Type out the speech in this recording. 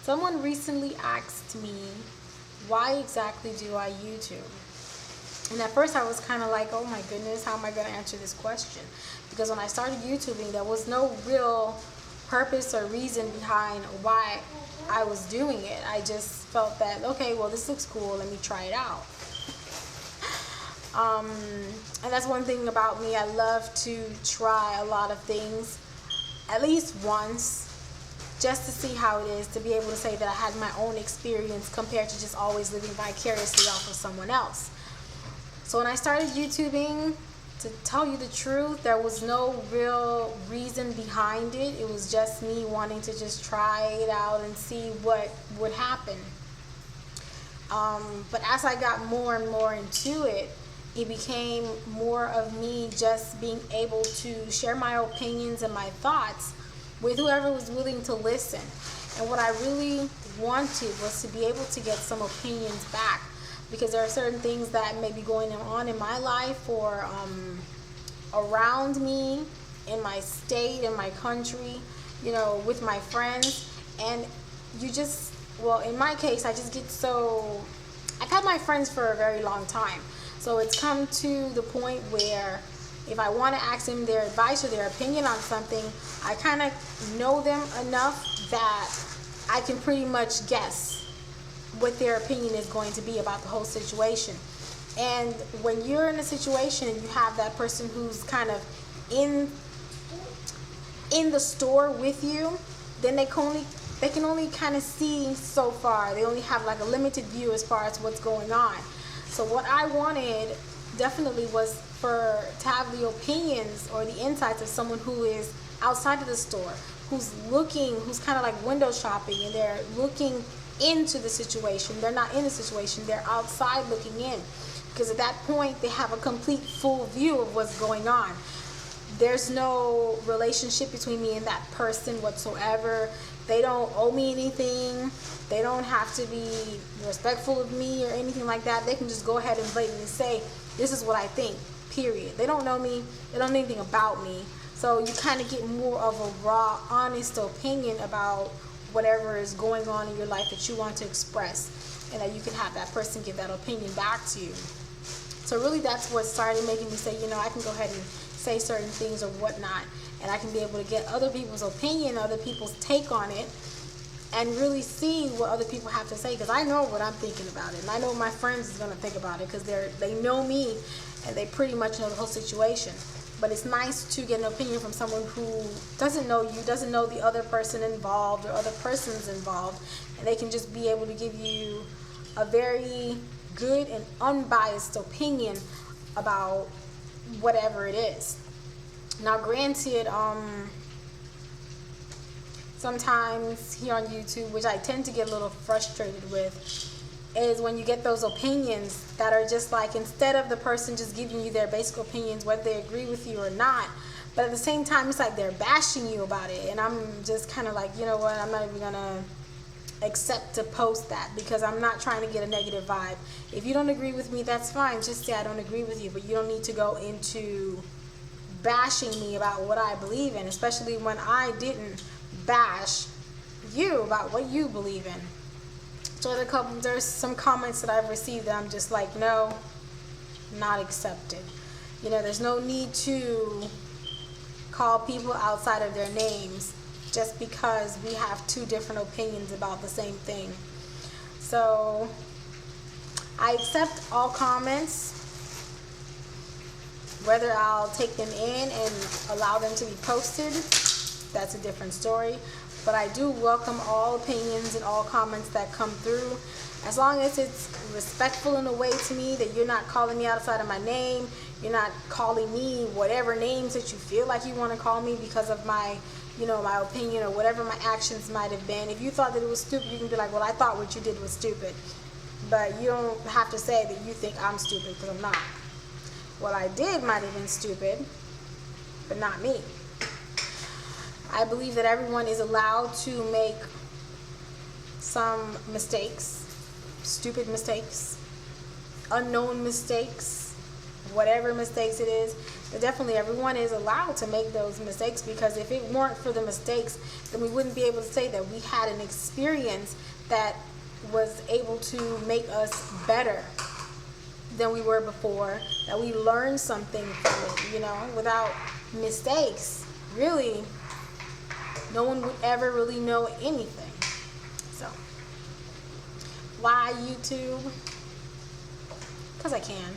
Someone recently asked me, why exactly do I YouTube? And at first I was kind of like, oh my goodness, how am I going to answer this question? Because when I started YouTubing, there was no real purpose or reason behind why I was doing it. I just felt that, okay, well, this looks cool, let me try it out. And that's one thing about me. I love to try a lot of things at least once, just to see how it is, to be able to say that I had my own experience compared to just always living vicariously off of someone else. So when I started YouTubing, to tell you the truth, there was no real reason behind it. It was just me wanting to just try it out and see what would happen. But as I got more and more into it, it became more of me just being able to share my opinions and my thoughts with whoever was willing to listen. And what I really wanted was to be able to get some opinions back, because there are certain things that may be going on in my life or around me, in my state, in my country, with my friends. And you just, well, in my case, I just get so, I've had my friends for a very long time. So it's come to the point where if I want to ask them their advice or their opinion on something, I kind of know them enough that I can pretty much guess what their opinion is going to be about the whole situation. And when you're in a situation and you have that person who's kind of in the store with you, then they can only kind of see so far. They only have like a limited view as far as what's going on. So what I wanted definitely was to have the opinions or the insights of someone who is outside of the store, who's kind of like window shopping, and they're looking into the situation. They're not in the situation, they're outside looking in. Because at that point, they have a complete full view of what's going on. There's no relationship between me and that person whatsoever. They don't owe me anything. They don't have to be respectful of me or anything like that. They can just go ahead and blatantly say, this is what I think, period. They don't know me. They don't know anything about me. So you kind of get more of a raw, honest opinion about whatever is going on in your life that you want to express, and that you can have that person give that opinion back to you. So really that's what started making me say, I can go ahead and say certain things or whatnot, and I can be able to get other people's opinion, other people's take on it, and really see what other people have to say, because I know what I'm thinking about it, and I know what my friends is going to think about it, because they know me, and they pretty much know the whole situation. But it's nice to get an opinion from someone who doesn't know you, doesn't know the other person involved or other persons involved, and they can just be able to give you a very good and unbiased opinion about whatever it is. Now granted, sometimes here on YouTube, which I tend to get a little frustrated with, is when you get those opinions that are just like, instead of the person just giving you their basic opinions, whether they agree with you or not, but at the same time it's like they're bashing you about it. And I'm just kind of like, you know what, I'm not even gonna accept to post that, because I'm not trying to get a negative vibe. If you don't agree with me, that's fine, just say I don't agree with you, but you don't need to go into bashing me about what I believe in, especially when I didn't bash you about what you believe in. So there's some comments that I've received that I'm just like, no, not accepted. There's no need to call people outside of their names just because we have two different opinions about the same thing. So I accept all comments, whether I'll take them in and allow them to be posted, that's a different story. But I do welcome all opinions and all comments that come through, as long as it's respectful in a way to me, that you're not calling me outside of my name, you're not calling me whatever names that you feel like you want to call me because of my, my opinion or whatever my actions might have been. If you thought that it was stupid, you can be like, well, I thought what you did was stupid. But you don't have to say that you think I'm stupid, because I'm not. What I did might have been stupid, but not me. I believe that everyone is allowed to make some mistakes, stupid mistakes, unknown mistakes, whatever mistakes it is. But definitely everyone is allowed to make those mistakes, because if it weren't for the mistakes, then we wouldn't be able to say that we had an experience that was able to make us better than we were before, that we learned something from it. Without mistakes, really, no one would ever really know anything. So, why YouTube? Because I can.